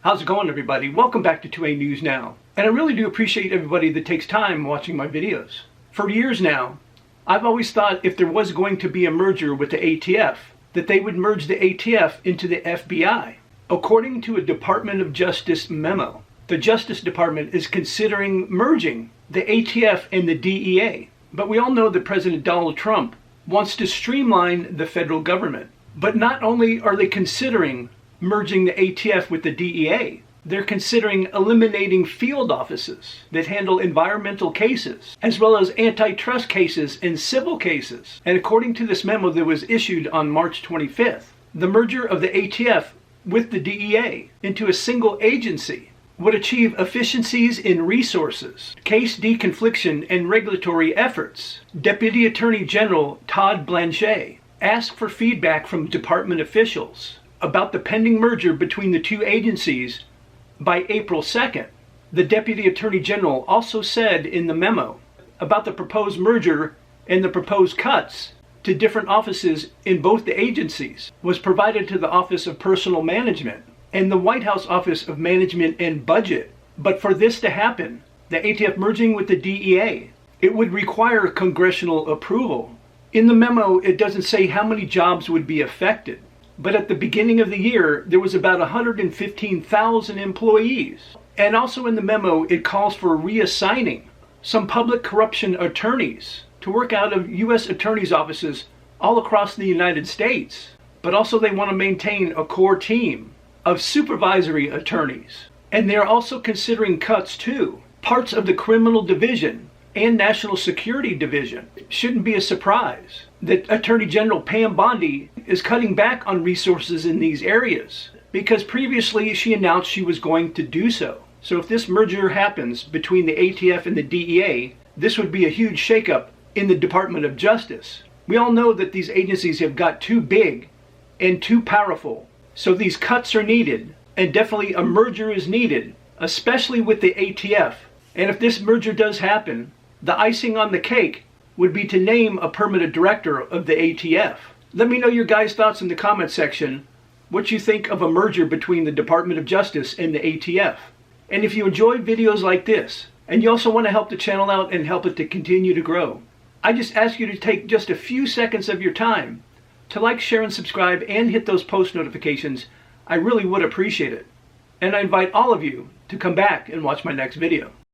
How's it going, everybody? Welcome back to 2A News Now. And I really do appreciate everybody that takes time watching my videos. For years now, I've always thought if there was going to be a merger with the ATF, that they would merge the ATF into the FBI. According to a Department of Justice memo, the Justice Department is considering merging the ATF and the DEA. But we all know that President Donald Trump wants to streamline the federal government. But not only are they considering merging the ATF with the DEA, they're considering eliminating field offices that handle environmental cases, as well as antitrust cases and civil cases. And according to this memo that was issued on March 25th, the merger of the ATF with the DEA into a single agency would achieve efficiencies in resources, case deconfliction, and regulatory efforts. Deputy Attorney General Todd Blanchett asked for feedback from department officials about the pending merger between the two agencies by April 2nd. The Deputy Attorney General also said in the memo about the proposed merger and the proposed cuts to different offices in both the agencies was provided to the Office of Personnel Management and the White House Office of Management and Budget. But for this to happen, the ATF merging with the DEA, it would require congressional approval. In the memo, it doesn't say how many jobs would be affected, but at the beginning of the year, there was about 115,000 employees. And also in the memo, it calls for reassigning some public corruption attorneys to work out of U.S. attorneys' offices all across the United States. But also they want to maintain a core team of supervisory attorneys. And they're also considering cuts too. Parts of the criminal division and national security division. It shouldn't be a surprise that Attorney General Pam Bondi is cutting back on resources in these areas, because previously she announced she was going to do so. So if this merger happens between the ATF and the DEA, this would be a huge shakeup in the Department of Justice. We all know that these agencies have got too big and too powerful. So these cuts are needed, and definitely a merger is needed, especially with the ATF. And if this merger does happen, the icing on the cake would be to name a permanent director of the ATF. Let me know your guys' thoughts in the comment section, what you think of a merger between the Department of Justice and the ATF. And if you enjoy videos like this, and you also want to help the channel out and help it to continue to grow, I just ask you to take just a few seconds of your time to like, share, and subscribe, and hit those post notifications. I really would appreciate it. And I invite all of you to come back and watch my next video.